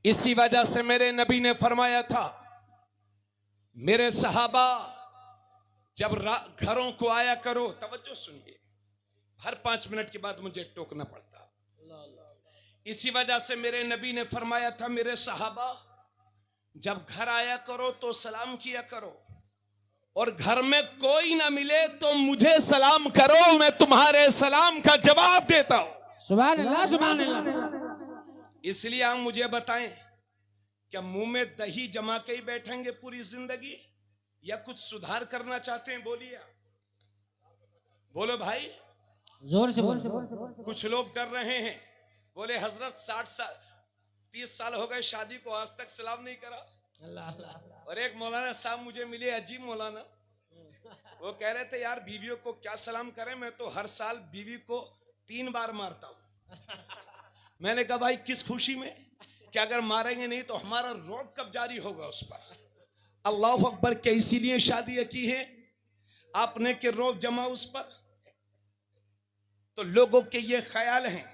इसी वजह से मेरे नबी ने फरमाया था, मेरे सहाबा जब घरों को आया करो, तवज्जो सुनिए, हर 5 मिनट के बाद मुझे टोकना पड़ता। इसी वजह से मेरे नबी ने फरमाया था, मेरे सहाबा जब घर आया करो तो सलाम किया करो, और घर में कोई ना मिले तो मुझे सलाम करो, मैं तुम्हारे सलाम का जवाब देता हूं। सुभान अल्लाह, सुभान अल्लाह। इसलिए आप मुझे बताएं, क्या मुंह में दही जमा के ही बैठेंगे पूरी जिंदगी, या कुछ सुधार करना चाहते हैं? बोलिए, बोलो भाई, जोर से बोलो। कुछ लोग डर रहे हैं, बोले हजरत 60 साल 30 साल हो गए शादी को, आज तक सलाम नहीं करा। और एक मौलाना साहब मुझे मिले, अजीब मौलाना, वो कह रहे थे यार बीवियों को क्या सलाम करें, मैं तो हर साल बीवी को 3 बार मारता हूं। मैंने कहा भाई किस खुशी में, कि अगर मारेंगे नहीं तो हमारा रोब कब जारी होगा उस पर। अल्लाह अकबर। क्या इसीलिए शादी की है आपने कि रोब जमा उस पर? तो लोगों के ये ख्याल हैं,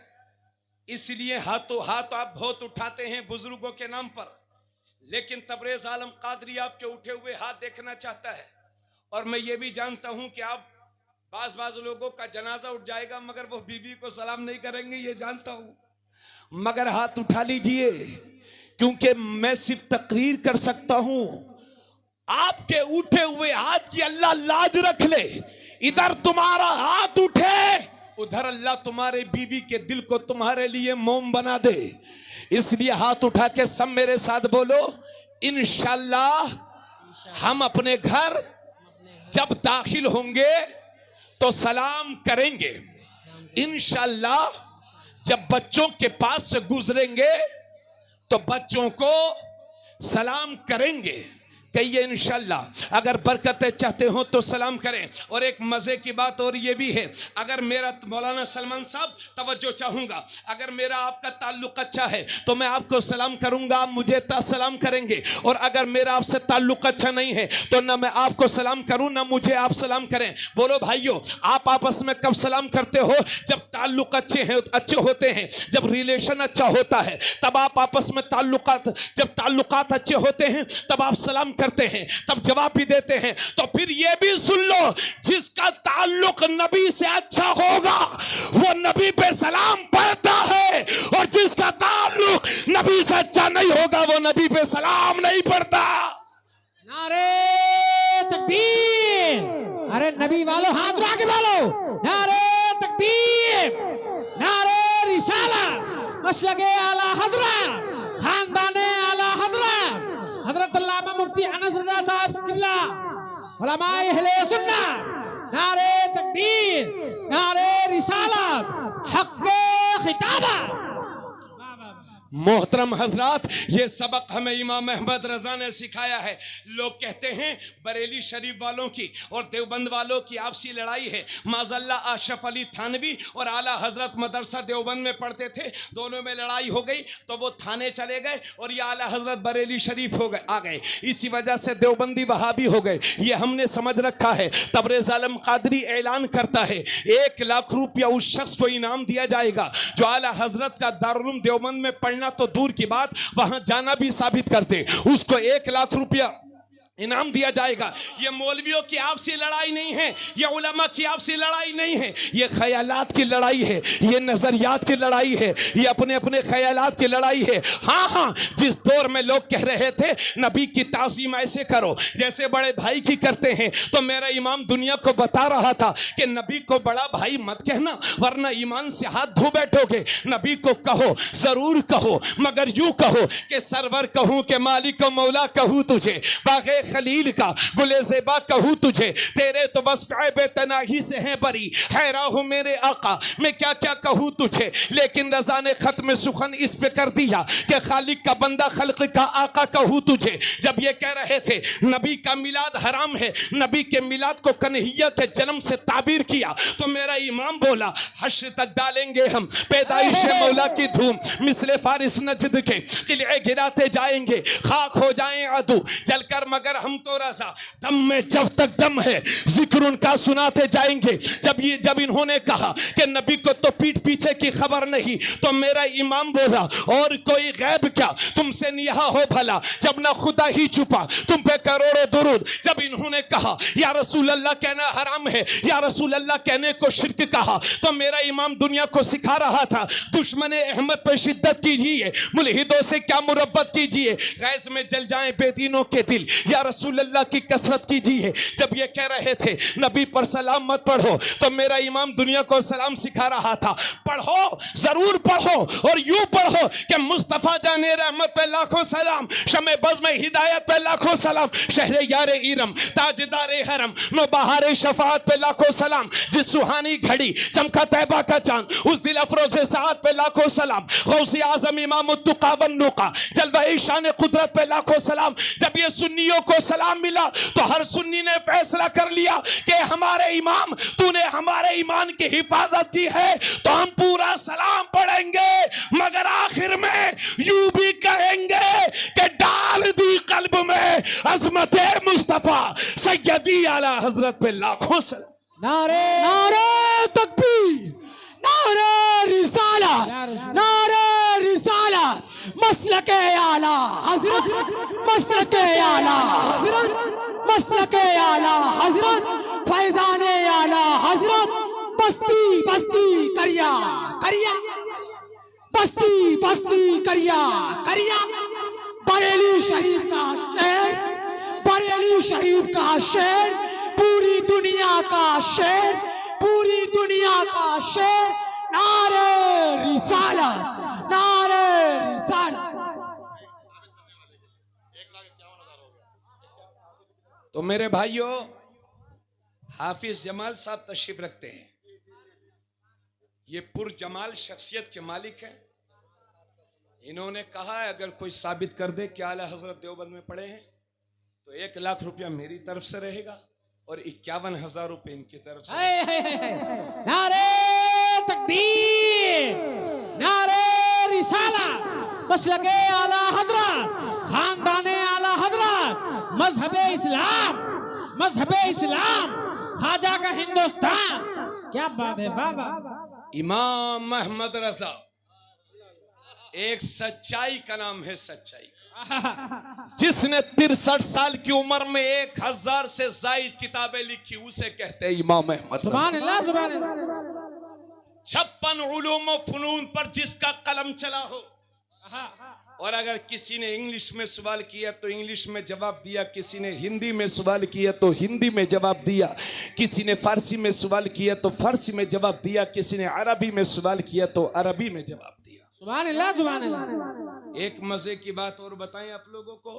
इसलिए हाथों हाथ आप बहुत उठाते हैं बुजुर्गों के नाम पर, लेकिन तबरेज आलम कादरी आपके उठे हुए हाथ देखना चाहता है। और मैं ये भी जानता हूं कि आप बाज लोगों का जनाजा उठ जाएगा मगर वो बीवी को सलाम नहीं करेंगे, ये जानता हूं। मगर हाथ उठा लीजिए, क्योंकि मैं सिर्फ तकरीर कर सकता हूं। आपके उठे हुए हाथ की अल्लाह लाज रख ले। इधर तुम्हारा हाथ उठे, उधर अल्लाह तुम्हारे बीवी के दिल को तुम्हारे लिए मोम बना दे। इसलिए हाथ उठा के सब मेरे साथ बोलो, इंशाअल्लाह हम अपने घर जब दाखिल होंगे तो सलाम करेंगे। इंशाअल्लाह जब बच्चों के पास से गुजरेंगे तो बच्चों को सलाम करेंगे। कहिए इंशाअल्लाह। अगर बरकतें चाहते हो तो सलाम करें। और एक मजे की बात और ये भी है, अगर मेरा मौलाना सलमान साहब तवज्जो चाहूंगा, अगर मेरा आपका ताल्लुक अच्छा है तो मैं आपको सलाम करूंगा, आप मुझे सलाम करेंगे। और अगर मेरा आपसे ताल्लुक अच्छा नहीं है तो ना मैं आपको सलाम करूं ना मुझे आप सलाम करें। बोलो भाइयों, आप आपस में कब सलाम करते हो? जब ताल्लुक अच्छे होते हैं, जब रिलेशन अच्छा होता है तब आप आपस में जब ताल्लुकात अच्छे होते हैं तब आप सलाम करते हैं, तब जवाब भी देते हैं। तो फिर ये भी सुन लो, जिसका ताल्लुक नबी से अच्छा होगा वो नबी पे सलाम पढ़ता है, और जिसका ताल्लुक नबी से अच्छा नहीं होगा वो नबी पे सलाम नहीं पढ़ता। नारे तकबीर, अरे नबी वालों हाथ उठा के बोलो, नारे तकबीर, नारे रिसालत, मसलके आला हजरत, खानदाने आला हजरत, हजरत अल्लामा मुफ्ती अनस रजा साहब किबला, उलमाए अहले सुन्नत, नारे तकबीर, नारे रिसालत, हक़्क़े खिताबा। मोहतरम हजरात, ये सबक हमें इमाम अहमद रजा ने सिखाया है। लोग कहते हैं बरेली शरीफ वालों की और देवबंद वालों की आपसी लड़ाई है। माज़ल्ला अशरफ अली थानवी और आला हजरत मदरसा देवबंद में पढ़ते थे, दोनों में लड़ाई हो गई तो वो थाने चले गए और ये आला हजरत बरेली शरीफ आ गए। इसी वजह से देवबंदी वहाबी हो गए, ये हमने समझ रखा है। तबरेज़ आलम कादरी ऐलान करता है 1 लाख रुपया उस शख्स को इनाम दिया जाएगा जो आला हजरत का दारुल देवबंद में पढ़ना तो दूर की बात, वहां जाना भी साबित करते। उसको 1 लाख रुपया इनाम दिया जाएगा। ये मौलवियों की आपसी लड़ाई नहीं है, ये उलमा की आपसी लड़ाई नहीं है, ये ख्यालात की लड़ाई है, ये नजरियात की लड़ाई है, ये अपने अपने ख्यालात की लड़ाई है। हाँ हाँ, जिस दौर में लोग कह रहे थे नबी की ताज़ीम ऐसे करो जैसे बड़े भाई की करते हैं, तो मेरा इमाम दुनिया को बता रहा था कि नबी को बड़ा भाई मत कहना वरना ईमान से हाथ धो बैठोगे। नबी को कहो, जरूर कहो, मगर यूं कहो कि सरवर कहूं कि मालिक को मौला कहूं तुझे, बागे खलील का गुले ज़ेबा कहूं तुझे, तेरे तो बस बेतनाही से हैं बरी, हैरा हूं मेरे आका मैं क्या क्या कहूं तुझे। लेकिन रज़ा ने खत्म सुखन इस पे कर दिया कि खालिक का बंदा खल्क का आका कहूं तुझे। जब ये कह रहे थे नबी का मिलाद हराम है, नबी के मिलाद को कन्हैया के जन्म से ताबीर किया, तो मेरा इमाम बोला हश्र तक डालेंगे हम पैदाइश मौला की धूम, मिसले फारिस नजद के किले गिराते जाएंगे, खाक हो जाएं अदू जलकर मगर हम तो रज़ा, दम में जब तक दम है जिक्र उनका सुनाते जाएंगे। जब इन्होंने कहा कि नबी को तो पीठ पीछे की खबर नहीं, तो मेरा इमाम बोला और कोई गैब क्या तुमसे निहा हो भला, जब ना खुदा ही छुपा तुम पे करोड़ों दुरूद। जब इन्होंने कहा या रसूल अल्लाह कहना हराम है, या रसूल अल्लाह कहने को शिर्क कहा, तो मेरा इमाम दुनिया को सिखा रहा था दुश्मन अहमद पे शिद्दत कीजिए, मुल्हिदों से क्या मुरब्बत कीजिए, गैस में जल जाएं बेदीनों के दिल, या रसूल अल्लाह की कसरत कीजिए। जब ये कह रहे थे नबी पर सलाम मत पढ़ो, तो मेरा इमाम दुनिया को सलाम सिखा रहा था, पढ़ो, जरूर पढ़ो, और यूं पढ़ो कि मुस्तफा जाने रहमत पे लाखों सलाम, शमे बज़ में हिदायत पे लाखों सलाम, शहरे यारे इरम ताजदारे हरम नो बहारे शफाअत पे लाखों सलाम, जिस सुहानी घड़ी चमका तैबा का चांद उस दिल अफरोज़े साथ पे लाखों सलाम, गौसे आज़म इमाम तुक़ा वन्नुक़ा जलवा शान कुदरत पे लाखों सलाम। जब ये सुन्नियों को सलाम मिला तो हर सुन्नी ने फैसला कर लिया कि हमारे इमाम तूने हमारे ईमान की हिफाजत की है तो हम पूरा सलाम पढ़ेंगे, मगर आखिर में यूं भी कहेंगे कि डाल दी कल्ब में अज़मत मुस्तफा सैयदी आला हजरत पे लाखों सलाम। नारे नारे तकबीर, नारे रिसालत, नारे रिसालत, मसलके आला हजरत, मसलके आला हजरत, मसलके आला हजरत, फैजाने आला हजरत, बस्ती बस्ती करिया करिया, बस्ती बस्ती करिया करिया, बरेली शरीफ का शेर, बरेली शरीफ का शेर, पूरी दुनिया का शेर, पूरी दुनिया का शेर, नारे रिसालत, नारे रिसालत। तो मेरे भाइयों, हाफिज जमाल साहब तशरीफ रखते हैं, ये पुरजमाल शख्सियत के मालिक हैं। इन्होंने कहा है अगर कोई साबित कर दे कि आला हजरत देवबंद में पढ़े हैं तो 1 लाख रुपया मेरी तरफ से रहेगा और 51,000 रुपए इनकी तरफ से। नारे तकबीर, नारे रिसालत, मसलके आला हजरत, खानदाने आला हजरत, मजहबे इस्लाम, मजहबे इस्लाम, ख्वाजा का हिंदुस्तान। क्या बात है बाबा। इमाम अहमद रजा एक सच्चाई का नाम है, सच्चाई का, जिसने 63 साल की उम्र में 1000 से जायद किताबें लिखी उसे कहते हैं इमाम अहमद। सुभान अल्लाह, सुभान अल्लाह। 56 उलूम व फनून पर जिसका कलम चला हो, और अगर किसी ने इंग्लिश में सवाल किया तो इंग्लिश में जवाब दिया, किसी ने हिंदी में सवाल किया तो हिंदी में जवाब दिया, किसी ने फारसी में सवाल किया तो फारसी में जवाब दिया, किसी ने अरबी में सवाल किया तो अरबी में जवाब दिया। सुभान अल्लाह, सुभान अल्लाह। एक मजे की बात और बताएं आप लोगों को,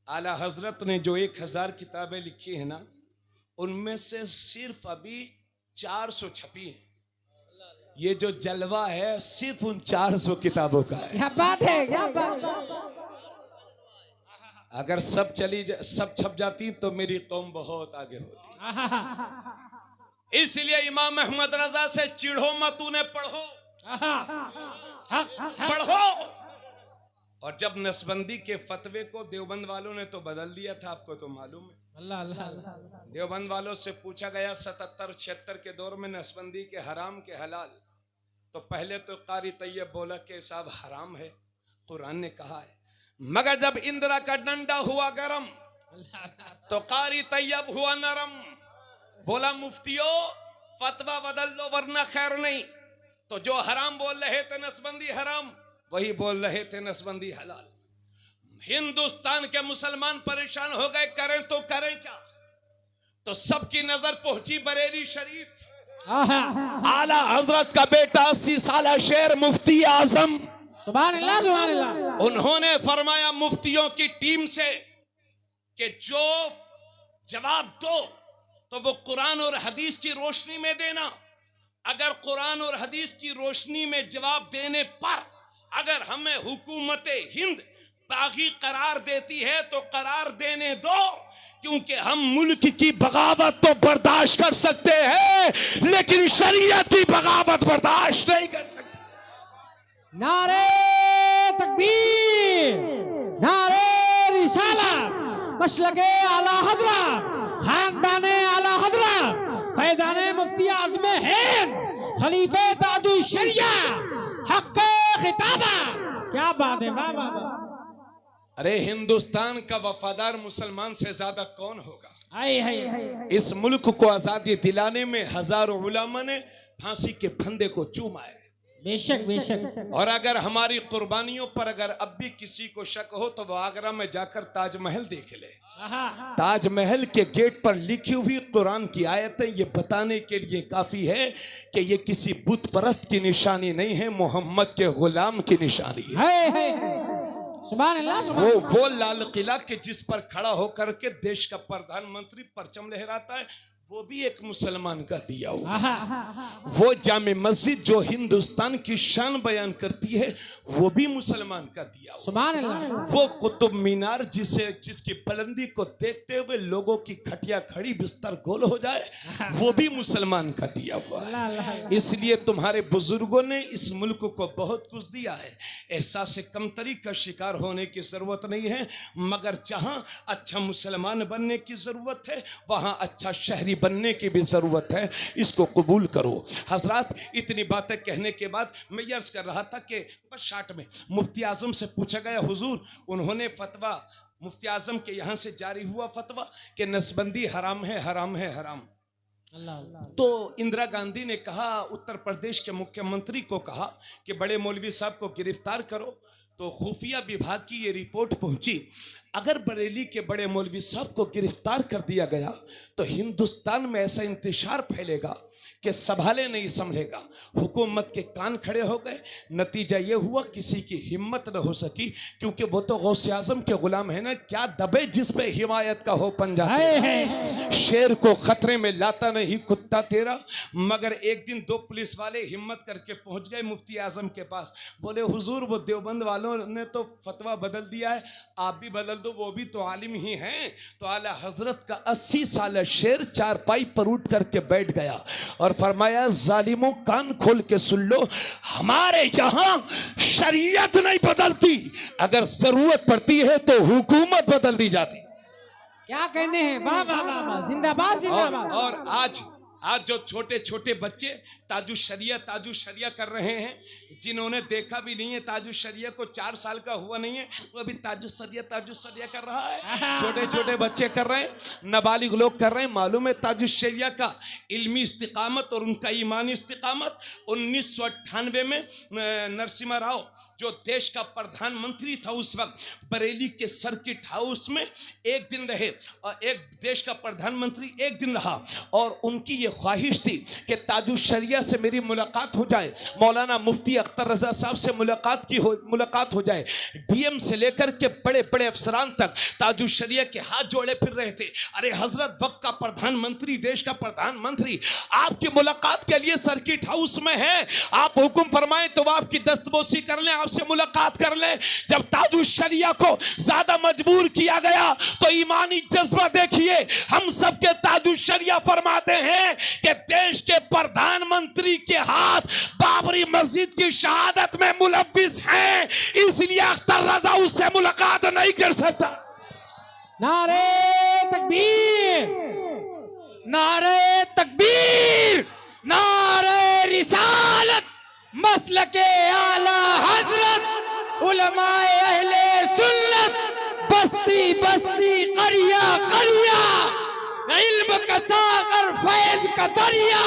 आला हजरत ने जो 1000 किताबें लिखी है ना, उनमें से सिर्फ अभी 400 छपी है। ये जो जलवा है सिर्फ उन 400 किताबों का है। क्या बात है, क्या बात है। अगर सब छप जाती तो मेरी कौम बहुत आगे होती। इसलिए इमाम अहमद रजा से चिढ़ो मत, उन्हें पढ़ो, पढ़ो। और जब नसबंदी के फतवे को देवबंद वालों ने तो बदल दिया था, आपको तो मालूम है। अल्लाह अल्लाह। देवबंद वालों से पूछा गया 77-76 के दौर में नसबंदी के हराम के हलाल, तो पहले तो कारी तैयब बोला कि साहब हराम है, कुरान ने कहा है। मगर जब इंदिरा का डंडा हुआ गरम, तो कारी तैयब हुआ नरम, बोला मुफ्तियों फतवा बदल लो वरना खैर नहीं। तो जो हराम बोल रहे थे नसबंदी हराम, वही बोल रहे थे नसबंदी हलाल। हिंदुस्तान के मुसलमान परेशान हो गए, करें तो करें क्या। तो सबकी नजर पहुंची बरेली शरीफ, आला हजरत का बेटा 80 साल शेर मुफ्ती आजम, सुभान अल्लाह सुभान अल्लाह। उन्होंने फरमाया मुफ्तियों की टीम से कि जो जवाब दो तो वो कुरान और हदीस की रोशनी में देना। अगर कुरान और हदीस की रोशनी में जवाब देने पर अगर हमें हुकूमत हिंद बागी करार देती है तो करार देने दो, क्योंकि हम मुल्क की बगावत तो बर्दाश्त कर सकते हैं लेकिन शरीयत की बगावत बर्दाश्त नहीं कर सकते। नारे तकबीर, नारे रिसालत, मसलके आला हजरत, खानदाने आला हजरत, फैजाने मुफ्ती आज़म हिंद, खलीफे ताजुल शरिया, हक़्क़े खिताबा। क्या बात है, वाह वाह वाह। अरे हिंदुस्तान का वफादार मुसलमान से ज्यादा कौन होगा। हाय हाय। इस मुल्क को आजादी दिलाने में हजारों उलमा ने फांसी के फंदे को चूमा है। बेशक बेशक। और अगर हमारी कुर्बानियों पर अगर अब भी किसी को शक हो तो वो आगरा में जाकर ताजमहल देख ले। ताजमहल के गेट पर लिखी हुई कुरान की आयतें ये बताने के लिए काफी है कि ये किसी बुत परस्त की निशानी नहीं है, मोहम्मद के गुलाम की निशानी है। सुभान अल्लाह सुभान अल्लाह। वो लाल किला के जिस पर खड़ा होकर के देश का प्रधानमंत्री परचम लहराता है वो भी एक मुसलमान का दिया हुआ। वो जामे मस्जिद जो हिंदुस्तान की शान बयान करती है वो भी मुसलमान का दिया हुआ। सुभान अल्लाह। वो कुतुब मीनार जिसकी बुलंदी को देखते हुए लोगों की खटिया खड़ी बिस्तर गोल हो जाए वो भी मुसलमान का दिया हुआ है। इसलिए तुम्हारे बुजुर्गों ने इस मुल्क को बहुत कुछ दिया है। एहसास कमतरी का शिकार होने की जरूरत नहीं है, मगर जहां अच्छा मुसलमान बनने की जरूरत है वहां अच्छा शहरी बनने की भी जरूरत है। इसको कबूल करो। हजरात, इतनी बातें कहने के बाद मैं ये अर्ज कर रहा था कि बस शार्ट में मुफ्ती आजम से पूछा गया, हुजूर उन्होंने फतवा, मुफ्ती आजम के यहाँ से जारी हुआ फतवा कि नसबंदी हराम है, हराम है, हराम। तो इंदिरा गांधी ने कहा, उत्तर प्रदेश के मुख्यमंत्री को कहा कि बड़े मौलवी साहब को गिरफ्तार करो। तो खुफिया विभाग की ये रिपोर्ट पहुंची, अगर बरेली के बड़े मौलवी साहब को गिरफ्तार कर दिया गया तो हिंदुस्तान में ऐसा इंतशार फैलेगा कि संभाले नहीं संभलेगा। हुकूमत के कान खड़े हो गए। नतीजा ये हुआ किसी की हिम्मत न हो सकी, क्योंकि वो तो गौसे आजम के गुलाम है ना, क्या दबे जिस पे हिमायत का हो पंजा। शेर को खतरे में लाता नहीं कुत्ता तेरा। मगर एक दिन दो पुलिस वाले हिम्मत करके पहुंच गए मुफ्ती आजम के पास, बोले हुजूर वो देवबंद वालों ने तो फतवा बदल दिया है, आप भी बदल दो, वो भी तो आलिम ही हैं। तो आला हजरत का 80 साल शेर चारपाई पर उठ करके बैठ गया और फरमाया, जालिमों कान खोल के सुन लो, हमारे यहां शरीयत नहीं बदलती, अगर जरूरत पड़ती है तो हुकूमत बदल दी जाती। क्या कहने हैं, वाह वाह वाह वाह, जिंदाबाद जिंदाबाद। और आज जो छोटे छोटे बच्चे ताजुश शरिया कर रहे हैं, जिन्होंने देखा भी नहीं है ताजुश शरिया को, 4 साल का हुआ नहीं है, वो अभी ताजुश शरिया कर रहा है। छोटे छोटे बच्चे कर रहे हैं, नाबालिग लोग कर रहे हैं। मालूम है ताजुश शरिया का इल्मी इस्तिकामत और उनका ईमानी इस्तिकामत 1998 में नरसिम्हा राव जो देश का प्रधानमंत्री था उस वक्त, बरेली के सर्किट हाउस में एक दिन रहे और एक देश का प्रधानमंत्री एक दिन रहा, और उनकी ये ख्वाहिश थी कि ताजुश शरिया से मेरी मुलाकात हो जाए, मौलाना मुफ्ती अख्तर रजा साहब से मुलाकात हो जाए। डीएम से लेकर के बड़े बड़े अफसरान तक ताजुश शरिया के हाथ जोड़े फिर रहे थे। अरे हजरत, वक्त का प्रधानमंत्री, देश का प्रधानमंत्री आपकी मुलाकात के लिए सर्किट हाउस में है, आप हुक्म फरमाएं तो आपकी दस्तबोसी कर लें, आपसे मुलाकात कर लें। जब ताजुश शरिया को ज्यादा मजबूर किया गया तो ईमानी जज्बा देखिए, हम सबके ताजुश शरिया फरमाते हैं कि देश के प्रधानमंत्री के हाथ बाबरी मस्जिद की शहादत में मुलव्विस हैं, इसलिए अख्तर रजा उससे मुलाकात नहीं कर सकता। नारे तकबीर, नारे तकबीर, नारे रिसालत, मसलके आला हजरत, उलमाए अहले सुन्नत, बस्ती बस्ती करिया करिया, इल्म का सागर फैज का दरिया,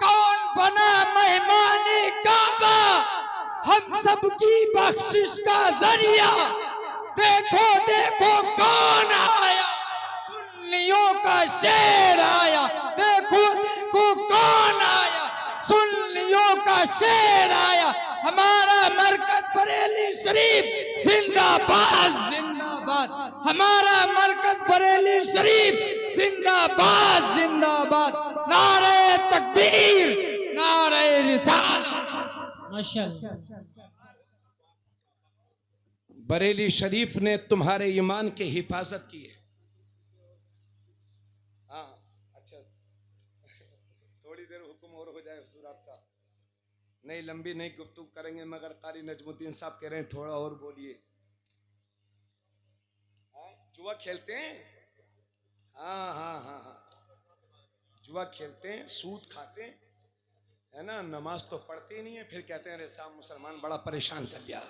कौन बना मेहमाने काबा, हम सबकी बख्शिश का जरिया। देखो देखो कौन आया, सुन्नियों का शेर आया। देखो देखो कौन आया, सुन्नियों का शेर आया। हमारा मरकज बरेली शरीफ जिंदाबाद जिंदाबाद, हमारा मरकज बरेली शरीफ जिंदाबाद जिंदाबाद। नारे तकबीर, नारे रिसालत। माशाअल्लाह। बरेली शरीफ ने तुम्हारे ईमान की हिफाजत की है। हाँ अच्छा, थोड़ी देर हुक्म और हो जाए हुजूर आपका। नहीं लंबी नहीं गुफ्तगू करेंगे, मगर कारी नजमुद्दीन साहब कह रहे हैं थोड़ा और बोलिए। जुआ खेलते हैं? हाँ हाँ हाँ हाँ, जुआ खेलते हैं, सूद खाते हैं, है ना, नमाज तो पढ़ते ही नहीं है, फिर कहते हैं रे साहब मुसलमान बड़ा परेशान चल गया।